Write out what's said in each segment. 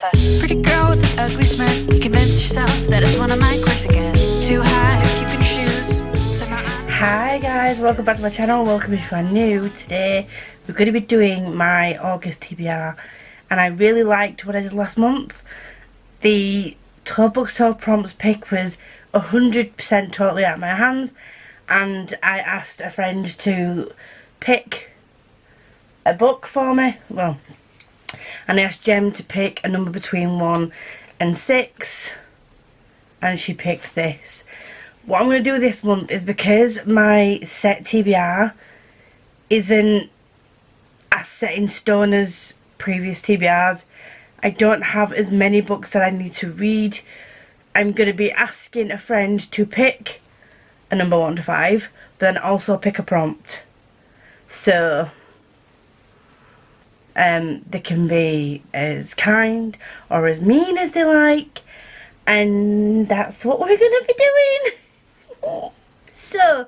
Pretty girl with an ugly smirk, you convince yourself that it's one of my quirks again. Too high if you can choose. Hi guys, welcome back to my channel. Welcome if you are new. Today we're going to be doing my August TBR, and I really liked what I did last month. The 12 Bookstore prompts pick was 100% totally out of my hands, and I asked a friend to pick a book for me. Well, and I asked Jem to pick a number between 1 and 6, and she picked this. What I'm going to do this month is, because my set TBR isn't as set in stone as previous TBRs, I don't have as many books that I need to read. I'm going to be asking a friend to pick a number 1 to 5, but then also pick a prompt. So they can be as kind or as mean as they like, and that's what we're gonna be doing. So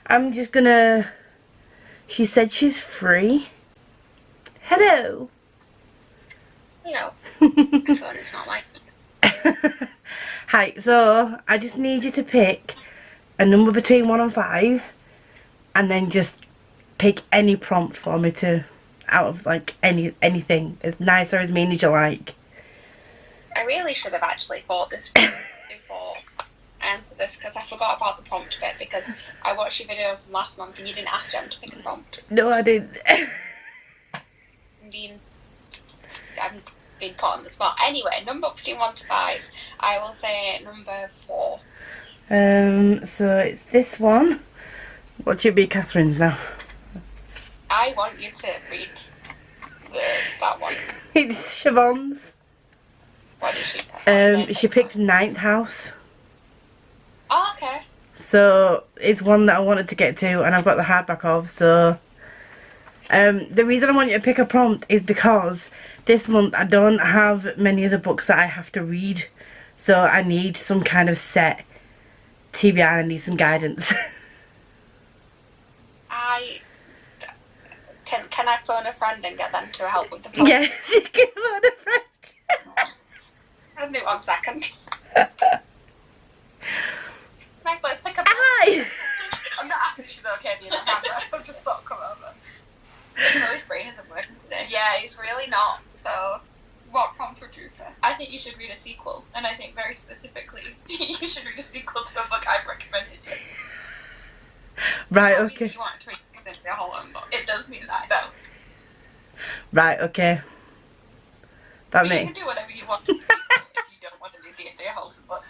I'm just gonna, she said she's free. Hello. No. My phone is not like. Hi, so I just need you to pick a number between 1 and 5, and then just pick any prompt for me to, out of like anything, as nice or as mean as you like. I really should have actually thought this before I answered this, because I forgot about the prompt bit, because I watched your video from last month and you didn't ask them to pick a prompt. No, I didn't. I'm being put on the spot. Anyway, number between 1 to 5, I will say number 4. So it's this one. What should be Catherine's now? I want you to read that one. It's Siobhan's. What did she pick? She picked Ninth House. Oh, okay. So it's one that I wanted to get to, and I've got the hardback of. So the reason I want you to pick a prompt is because this month I don't have many of the books that I have to read, so I need some kind of set TBR. I need some guidance. Can I phone a friend and get them to help with the prompt? Yes, you can phone a friend. Give me 1 second. Meg, let's pick up. Hi. I'm not asking if she's okay being on camera. I've just thought, come over. You know, his brain isn't working today. Yeah, he's really not. So, what prompt would you say? I think you should read a sequel, and I think very specifically, you should read a sequel to the book I've recommended you. Right, okay. You want to read the whole book. It does mean that, though. Right, okay. That You me. can do whatever you want to do if you don't want to do the entire whole book.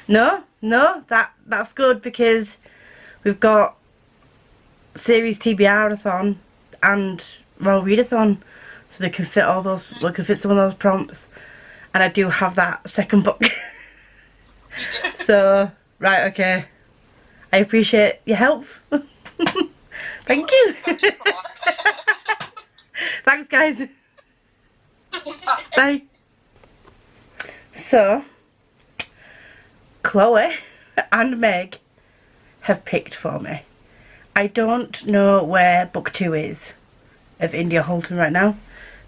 No, that's good, because we've got series TBRathon and Readathon, so they can fit all those. We can fit some of those prompts, and I do have that second book. So right, okay. I appreciate your help. Thank you. Thanks, guys. Bye. So, Chloe and Meg have picked for me. I don't know where book 2 is of India Holton right now.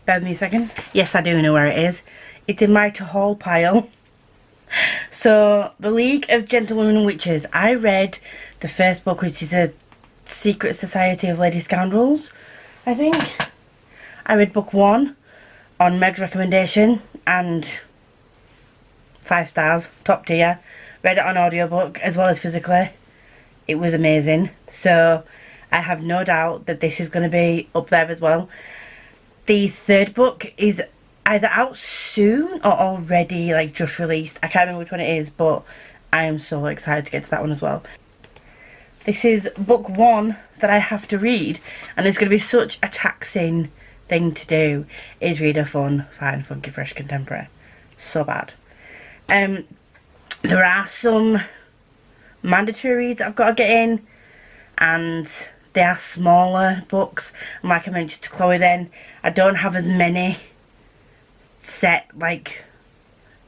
Bear with me a second. Yes, I do know where it is. It's in my to-haul pile. So, The League of Gentlewomen and Witches. I read the first book, which is a Secret Society of Lady Scoundrels, I think. I read book 1 on Meg's recommendation, and 5 stars, top tier. Read it on audiobook as well as physically. It was amazing. So I have no doubt that this is going to be up there as well. The third book is either out soon or already like just released. I can't remember which one it is, but I am so excited to get to that one as well. This is book 1 that I have to read, and it's going to be such a taxing thing to do. Is Readathon, fine, funky, fresh, contemporary. So bad. There are some mandatory reads I've got to get in, and they are smaller books, and like I mentioned to Chloe then, I don't have as many set like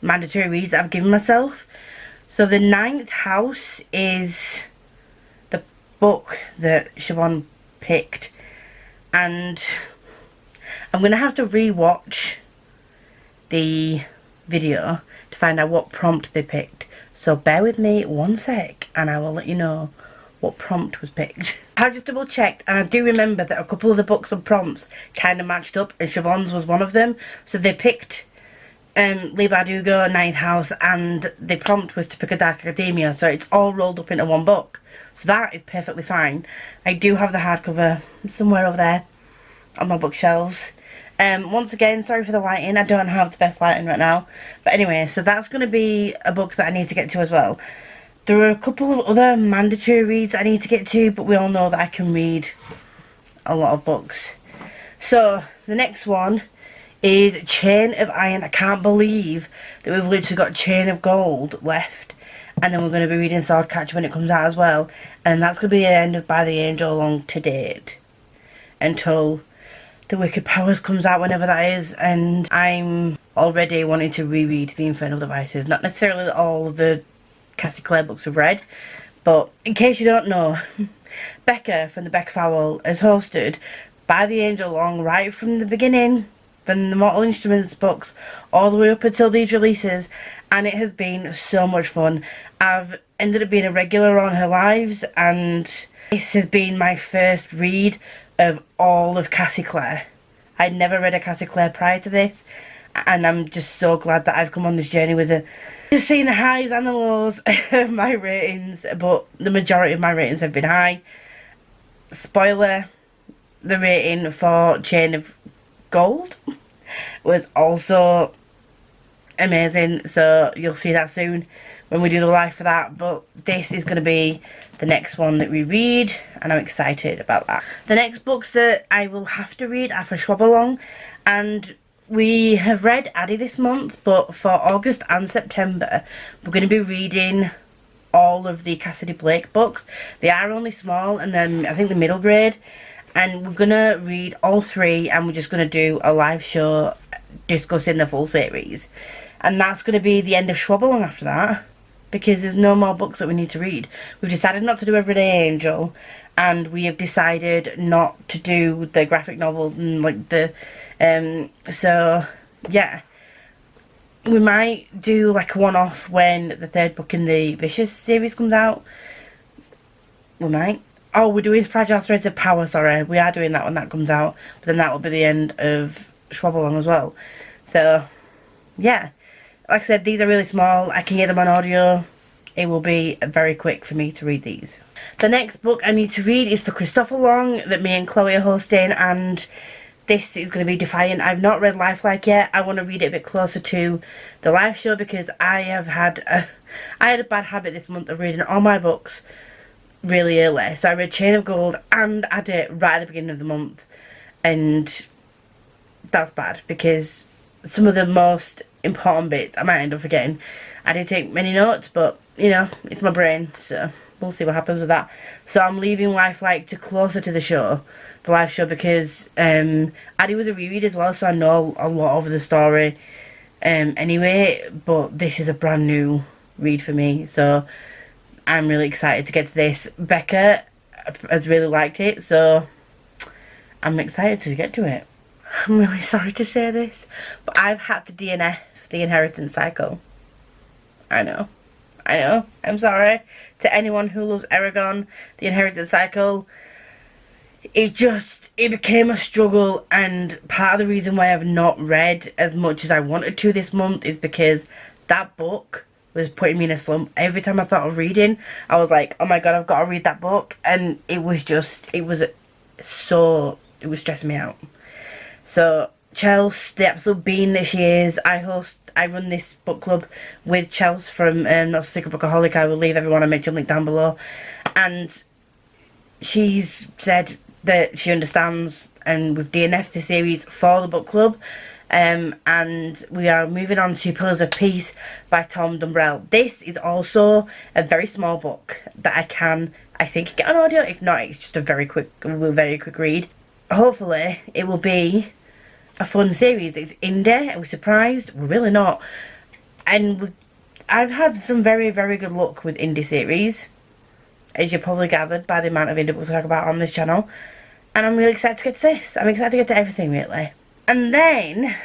mandatory reads that I've given myself. So the Ninth House is the book that Siobhan picked, and I'm going to have to rewatch the video to find out what prompt they picked. So bear with me one sec and I will let you know what prompt was picked. I just double checked and I do remember that a couple of the books and prompts kind of matched up, and Siobhan's was one of them. So they picked Leigh Bardugo, Ninth House, and the prompt was to pick a Dark Academia, so it's all rolled up into one book. So that is perfectly fine. I do have the hardcover somewhere over there on my bookshelves. Once again, sorry for the lighting, I don't have the best lighting right now. But anyway, so that's going to be a book that I need to get to as well. There are a couple of other mandatory reads I need to get to, but we all know that I can read a lot of books. So, the next one is Chain of Iron. I can't believe that we've literally got Chain of Gold left. And then we're going to be reading Swordcatcher when it comes out as well. And that's going to be the end of By the Angel Along to date. Until The Wicked Powers comes out, whenever that is. And I'm already wanting to reread The Infernal Devices. Not necessarily all of the Cassie Clare books I've read. But in case you don't know, Becca from the Becca Fowle has hosted By the Angel Along right from the beginning. From the Mortal Instruments books all the way up until these releases, and it has been so much fun. I've ended up being a regular on her lives, and this has been my first read of all of Cassie Clare. I'd never read a Cassie Clare prior to this, and I'm just so glad that I've come on this journey with her. Just seeing the highs and the lows of my ratings, but the majority of my ratings have been high. Spoiler, the rating for Chain of Gold was also amazing, so you'll see that soon when we do the live for that. But this is going to be the next one that we read, and I'm excited about that. The next books that I will have to read are for Schwabalong, and we have read Addie this month, but for August and September we're going to be reading all of the Cassidy Blake books. They are only small, and then I think the middle grade. And we're going to read all three, and we're just going to do a live show discussing the full series. And that's going to be the end of Schwabalong after that, because there's no more books that we need to read. We've decided not to do Everyday Angel, and we have decided not to do the graphic novels and like the... so, yeah. We might do like a one-off when the third book in the Vicious series comes out. We might. Oh, we're doing Fragile Threads of Power, sorry. We are doing that when that comes out. But then that will be the end of Schwabalong as well. So, yeah. Like I said, these are really small. I can get them on audio. It will be very quick for me to read these. The next book I need to read is for Christopher Long, that me and Chloe are hosting. And this is going to be Defiant. I've not read Lifelike yet. I want to read it a bit closer to the live show, because I had a bad habit this month of reading all my books really early. So I read Chain of Gold and Addie right at the beginning of the month, and that's bad, because some of the most important bits I might end up forgetting. I did take many notes, but you know, it's my brain, so we'll see what happens with that. So I'm leaving Lifelike to closer to the show, the live show, because Addie was a reread as well, so I know a lot of the story anyway, but this is a brand new read for me, so I'm really excited to get to this. Becca has really liked it, so I'm excited to get to it. I'm really sorry to say this, but I've had to DNF the Inheritance Cycle. I know, I'm sorry to anyone who loves Eragon, the Inheritance Cycle. It became a struggle, and part of the reason why I've not read as much as I wanted to this month is because that book was putting me in a slump. Every time I thought of reading, I was like, oh my god, I've got to read that book, and it was stressing me out. So Chelsea, the absolute bean that she is, I run this book club with Chelsea from Not So Sick a Bookaholic. I will leave everyone a mention link down below, and she's said that she understands, and we've DNF'd the series for the book club. And we are moving on to Pillars of Peace by Tom Dumbrell. This is also a very small book that I think get on audio. If not, it's just a very quick read. Hopefully it will be a fun series. It's indie. Are we surprised? We're really not. And I've had some very, very good luck with indie series, as you probably gathered by the amount of indie books I talk about on this channel. And I'm really excited to get to this. I'm excited to get to everything, really. And then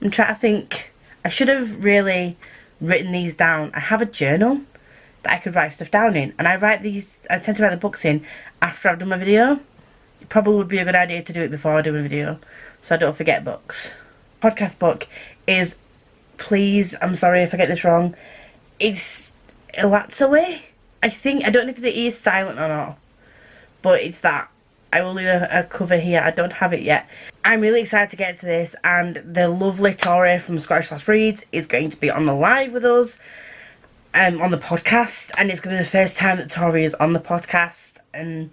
I'm trying to think. I should have really written these down. I have a journal that I could write stuff down in, and I tend to write the books in after I've done my video. It probably would be a good idea to do it before I do a video, so I don't forget books. Podcast book is, please, I'm sorry if I get this wrong, it's Lisadoeslife. I don't know if the E is silent or not, but it's that. I will leave a cover here. I don't have it yet. I'm really excited to get to this, and the lovely Tori from Scottish Reads is going to be on the live with us, on the podcast, and it's going to be the first time that Tori is on the podcast, and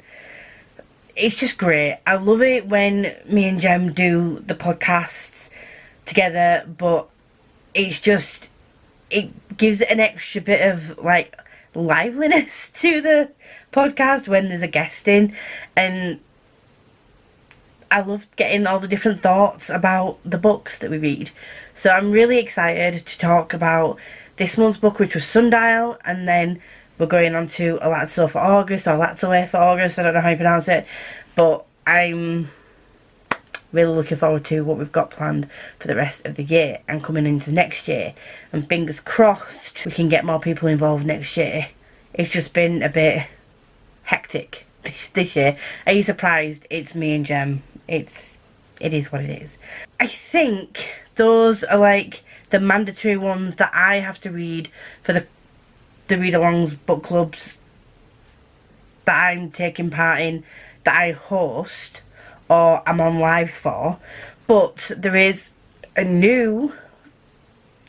it's just great. I love it when me and Jem do the podcasts together, but it's just, it gives it an extra bit of like liveliness to the podcast when there's a guest in, and I love getting all the different thoughts about the books that we read. So I'm really excited to talk about this month's book, which was Sundial, and then we're going on to Lisadoeslife for August, or Lisadoeslife for August, I don't know how you pronounce it, but I'm really looking forward to what we've got planned for the rest of the year and coming into next year, and fingers crossed we can get more people involved next year. It's just been a bit hectic this year. Are you surprised it's me and Jem? It is what it is. I think those are like the mandatory ones that I have to read for the Readalongs book clubs that I'm taking part in, that I host or I'm on lives for. But there is a new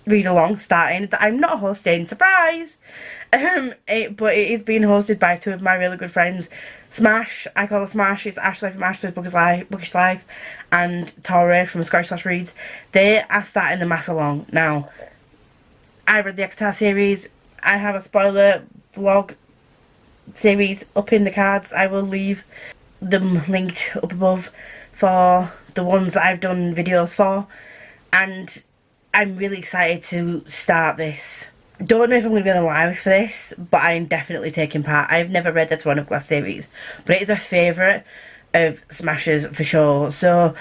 read-along starting that I'm not hosting. Surprise! But it is being hosted by two of my really good friends. Smash, I call her Smash, it's Ashley from Ashley's Bookish Life, and Tori from Scottish Reads. They are starting the mass along. Now, I read the Avatar series. I have a spoiler vlog series up in the cards. I will leave them linked up above for the ones that I've done videos for, and I'm really excited to start this. Don't know if I'm going to be on the live for this, but I'm definitely taking part. I've never read the Throne of Glass series, but it is a favourite of Smash's for sure. So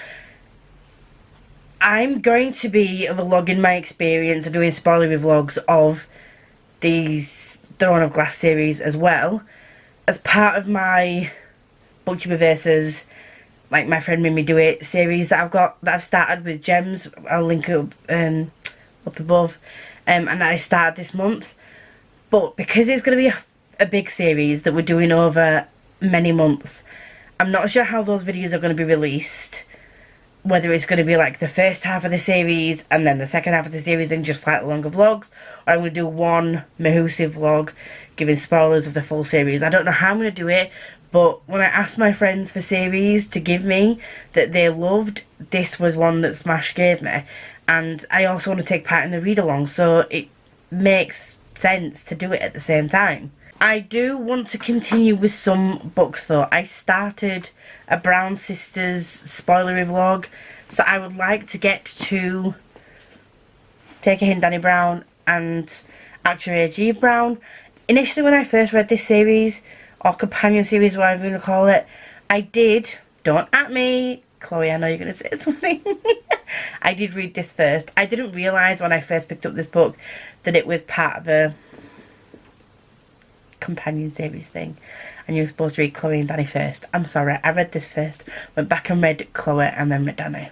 I'm going to be vlogging my experience and doing spoilery vlogs of these Throne of Glass series as well, as part of my Booktube versus, like, my friend made me do it series that I've started with Gems. I'll link it up above. And I started this month, but because it's going to be a big series that we're doing over many months, I'm not sure how those videos are going to be released, whether it's going to be like the first half of the series and then the second half of the series and just like longer vlogs, or I'm going to do one Mahusive vlog giving spoilers of the full series. I don't know how I'm going to do it, but when I asked my friends for series to give me that they loved, this was one that Smash gave me. And I also want to take part in the read-along, so it makes sense to do it at the same time. I do want to continue with some books though. I started a Brown Sisters spoilery vlog, so I would like to get to Take a Hint, Danny Brown and Actually A.G. Brown. Initially when I first read this series, or companion series, whatever you want to call it, I did, don't at me, Chloe, I know you're going to say something. I did read this first. I didn't realise when I first picked up this book that it was part of a companion series thing, and you were supposed to read Chloe and Danny first. I'm sorry, I read this first, went back and read Chloe and then read Danny.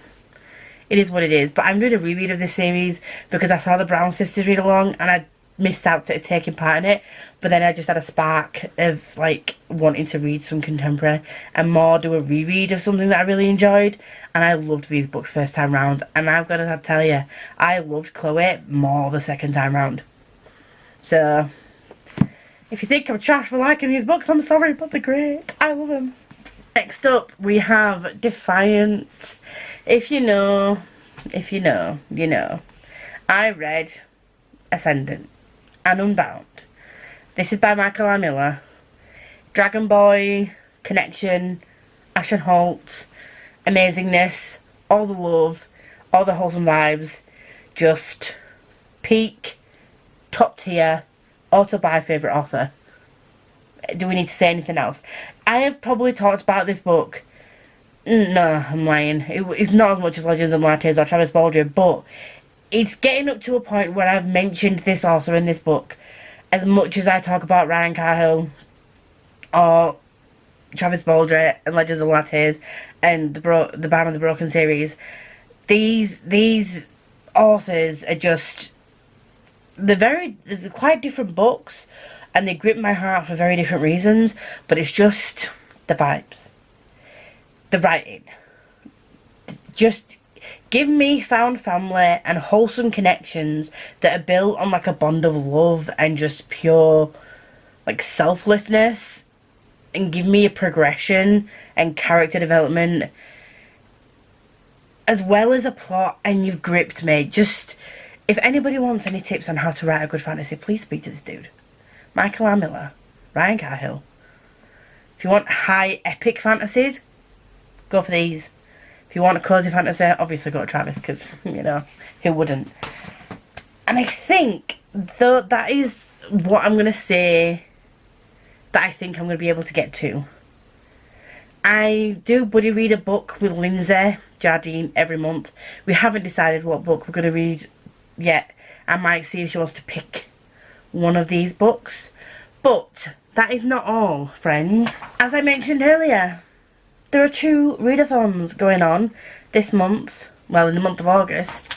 It is what it is, but I'm doing a reread of this series because I saw the Brown Sisters read along and I missed out to taking part in it, but then I just had a spark of like wanting to read some contemporary and more do a reread of something that I really enjoyed, and I loved these books first time round, and I've got to tell you, I loved Chloe more the second time round. So if you think I'm trash for liking these books, I'm sorry, but they're great. I love them. Next up we have Defiant. If you know, you know. I read Ascendant and Unbound. This is by Michael R. Miller. Dragon Boy, connection, Ashen Holt, amazingness, all the love, all the wholesome vibes, just peak, top tier, auto-buy favourite author. Do we need to say anything else? I have probably talked about this book. No, I'm lying. It's not as much as Legends and Lattes or Travis Baldry, but it's getting up to a point where I've mentioned this author in this book as much as I talk about Ryan Cahill or Travis Baldree and Legends of Lattes and the Band of the Broken series. These authors are just, they're quite different books, and they grip my heart for very different reasons, but it's just the vibes, the writing. Just give me found family and wholesome connections that are built on like a bond of love and just pure like selflessness, and give me a progression and character development as well as a plot, and you've gripped me. Just, if anybody wants any tips on how to write a good fantasy, please speak to this dude. Michael R. Miller, Ryan Cahill. If you want high epic fantasies, go for these. If you want a cozy fantasy, obviously go to Travis, because, you know, who wouldn't? And I think, though, that is what I'm going to say that I think I'm going to be able to get to. I do buddy read a book with Lindsay Jardine every month. We haven't decided what book we're going to read yet. I might see if she wants to pick one of these books. But that is not all, friends. As I mentioned earlier, there are 2 readathons going on this month, well, in the month of August,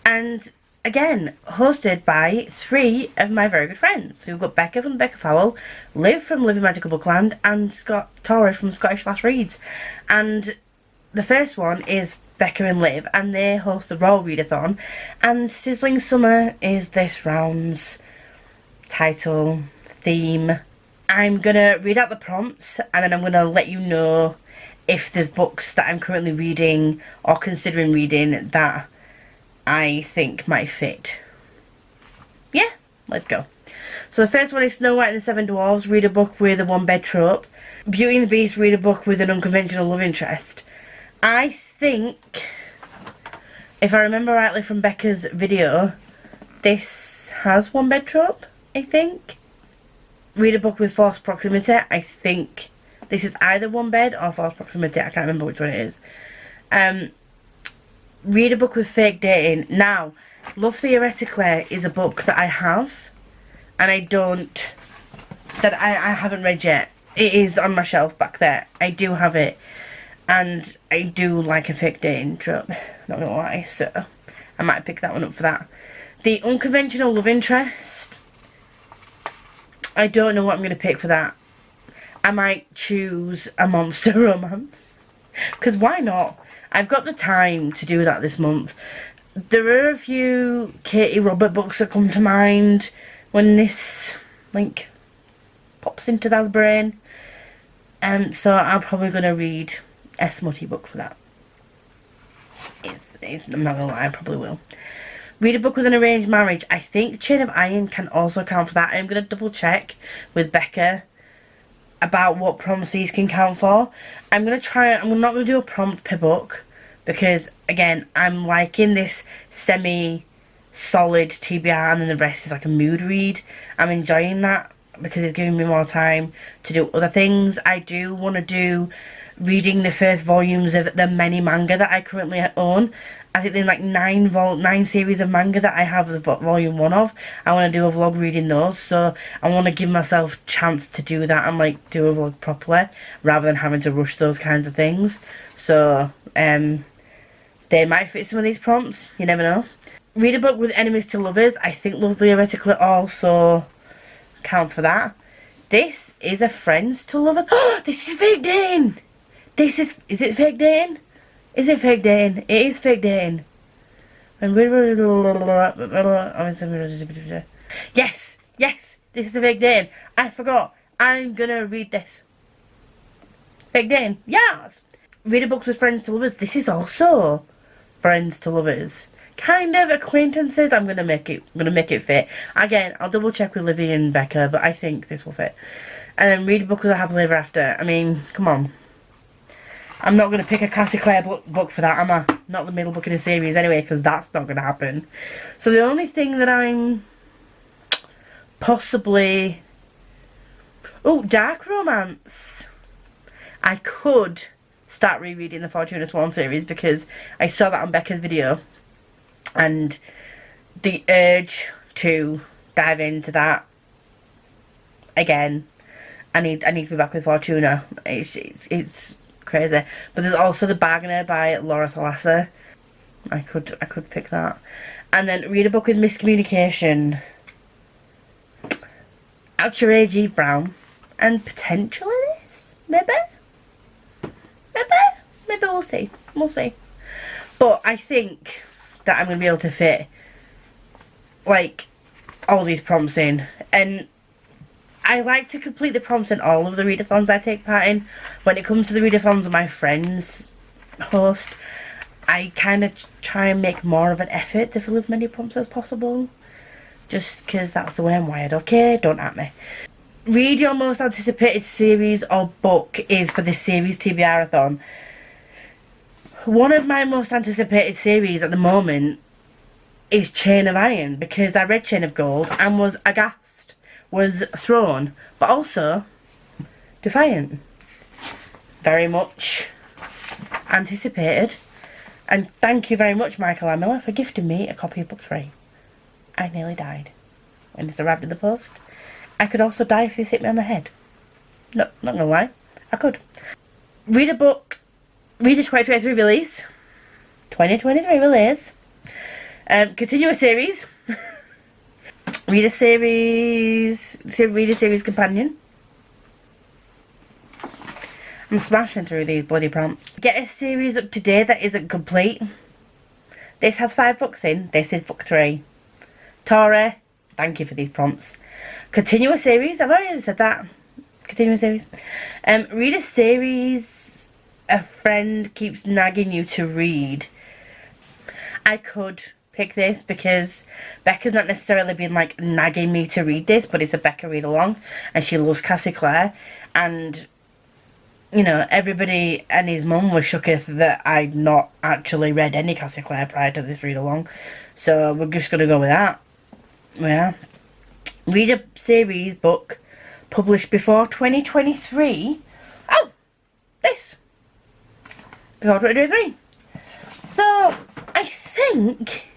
and again, hosted by 3 of my very good friends. We've got Becca from Becca Fowle, Liv from Liv in Magical Bookland, and Scott Torrey from Scottish Lass Reads. And the first one is Becca and Liv, and they host the Royal Readathon, and Sizzling Summer is this round's title, theme. I'm gonna read out the prompts, and then I'm gonna let you know if there's books that I'm currently reading or considering reading that I think might fit. Yeah, let's go. So the first one is Snow White and the Seven Dwarfs, read a book with a 1-bed trope. Beauty and the Beast, read a book with an unconventional love interest. I think, if I remember rightly from Becca's video, this has 1-bed trope, I think. Read a book with forced proximity. I think this is either 1-bed or forced proximity. I can't remember which one it is. Read a book with fake dating. Now, Love Theoretically is a book that I have, and I haven't read yet. It is on my shelf back there. I do have it, and I do like a fake dating trope, not gonna lie, so I might pick that one up for that. The Unconventional Love Interest, I don't know what I'm gonna pick for that. I might choose a monster romance, because why not? I've got the time to do that this month. There are a few Katie Robert books that come to mind when this, like, pops into that brain. So I'm probably going to read a smutty book for that. I'm not going to lie, I probably will. Read a book with an arranged marriage. I think Chain of Iron can also count for that. I'm going to double check with Becca about what prompts these can count for. I'm not going to do a prompt per book, because again, I'm liking this semi-solid TBR and then the rest is like a mood read. I'm enjoying that because it's giving me more time to do other things. I do want to do reading the first volumes of the many manga that I currently own. I think there's like 9 series of manga that I have the volume 1 of. I want to do a vlog reading those, so I want to give myself a chance to do that and like do a vlog properly, rather than having to rush those kinds of things. So they might fit some of these prompts, you never know. Read a book with enemies to lovers. I think Love Theoretically also counts for that. This is a friends to lovers. Oh, this is fake dating. Is it fake dating? Is it fake dating? It is fake dating. Yes, this is a fake dating. I forgot. I'm gonna read this. Fake dating, yes. Read a book with friends to lovers. This is also friends to lovers. Kind of acquaintances. I'm gonna make it fit. Again, I'll double check with Livy and Becca, but I think this will fit. And then read a book with a happily ever after. I mean, come on. I'm not going to pick a Cassie Clare book for that, am I? Not the middle book in a series anyway, because that's not going to happen. So the only thing that I'm possibly... Oh, dark romance. I could start rereading the Fortuna Swan series, because I saw that on Becca's video. And the urge to dive into that again. I need to be back with Fortuna. It's crazy. But there's also The Bargainer by Laura Thalassa. I could pick that. And then read a book with miscommunication. Oucher A.G. Brown. And potentially this. Maybe we'll see. We'll see. But I think that I'm going to be able to fit, like, all these prompts in. And I like to complete the prompts in all of the readathons I take part in. When it comes to the readathons my friends host, I kind of try and make more of an effort to fill as many prompts as possible. Just because that's the way I'm wired, okay? Don't at me. Read your most anticipated series or book is for this series TBRathon. One of my most anticipated series at the moment is Chain of Iron, because I read Chain of Gold and was aghast, was thrown, but also defiant. Very much anticipated. And thank you very much, Michael Amiller, for gifting me a copy of book 3. I nearly died when this arrived in the post. I could also die if this hit me on the head. No, not gonna lie, I could. Read a book. Read a 2023 release. 2023 release. Continue a series. Read a series companion. I'm smashing through these bloody prompts. Get a series up to date that isn't complete. This has 5 books in. This is book 3. Tori, thank you for these prompts. Continue a series. I've already said that. Continue a series. Read a series a friend keeps nagging you to read. I could pick this because Becca's not necessarily been like nagging me to read this, but it's a Becca read along and she loves Cassie Clare, and you know, everybody and his mum was shooketh that I'd not actually read any Cassie Clare prior to this read along, so we're just gonna go with that. Yeah. Read a series book published before 2023. Oh, this. Before 2023. So, I think,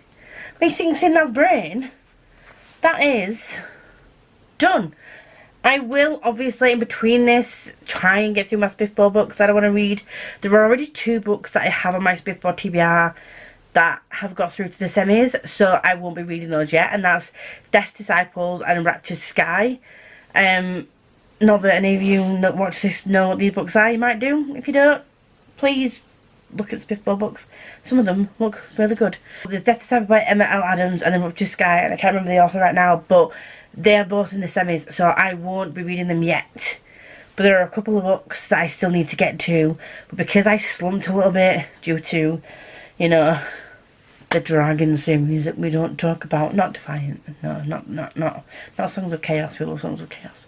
me thinks in that brain, that is done. I will, obviously, in between this, try and get through my Scribd books that I want to read. There are already 2 books that I have on my Scribd TBR that have got through to the semis, so I won't be reading those yet, and that's Death's Disciples and Raptured Sky. Not that any of you watch this know what these books are. You might do. If you don't, please look at Scribd books. Some of them look really good. There's Death's Disciples by Emma L. Adams and then Raptured Sky, and I can't remember the author right now, but they are both in the semis, so I won't be reading them yet. But there are a couple of books that I still need to get to, but because I slumped a little bit due to, you know, the dragon series that we don't talk about. Not Defiant. No, not Songs of Chaos. We love Songs of Chaos.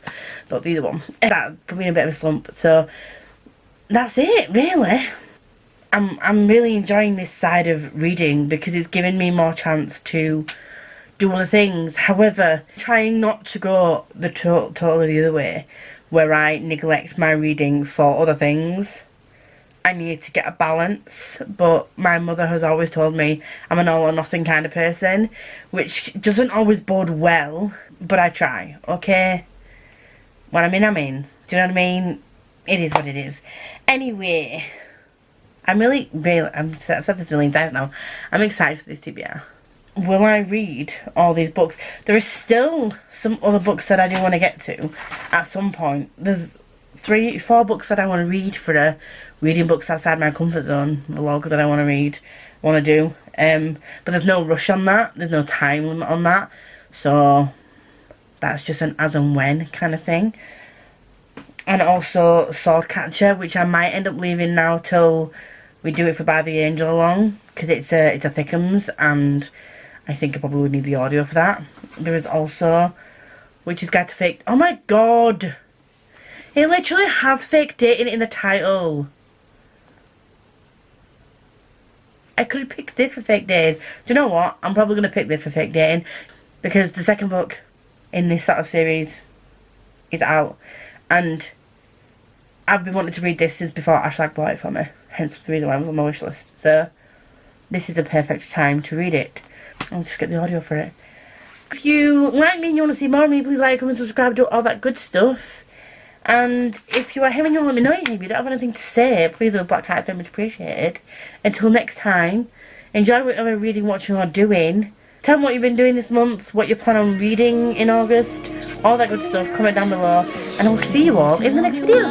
But the other one. That put me in a bit of a slump. So that's it, really. I'm really enjoying this side of reading because it's given me more chance to do other things. However, trying not to go the totally the other way, where I neglect my reading for other things. I need to get a balance, but my mother has always told me I'm an all or nothing kind of person, which doesn't always bode well, but I try, okay? When I'm in, I'm in. Do you know what I mean? It is what it is. Anyway, I've said this a million times now, I'm excited for this TBR. Will I read all these books? There is still some other books that I do want to get to at some point. There's 3-4 books that I want to read for the reading books outside my comfort zone vlogs that I want to do. But there's no rush on that. There's no time limit on that. So that's just an as and when kind of thing. And also Swordcatcher, which I might end up leaving now till we do it for By the Angel along, because it's a thickums and I think I probably would need the audio for that. There is also Witch's Guide to Fake. Oh my god! It literally has fake dating in the title. I could have picked this for fake dating. Do you know what? I'm probably going to pick this for fake dating because the second book in this sort of series is out and I've been wanting to read this since before Ashlag bought it for me. Hence the reason why it was on my wish list. So this is a perfect time to read it. I'll just get the audio for it. If you like me and you want to see more of me, please like, comment, subscribe, do all that good stuff. And if you are here and you want to let me know you're here, if you don't have anything to say, please leave black hearts, very much appreciated. Until next time, enjoy whatever reading, watching or doing. Tell me what you've been doing this month, what you plan on reading in August, all that good stuff. Comment down below, and I'll see you all in the next video.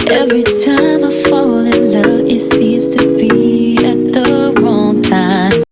Every time I fall in love, it seems to be at the wrong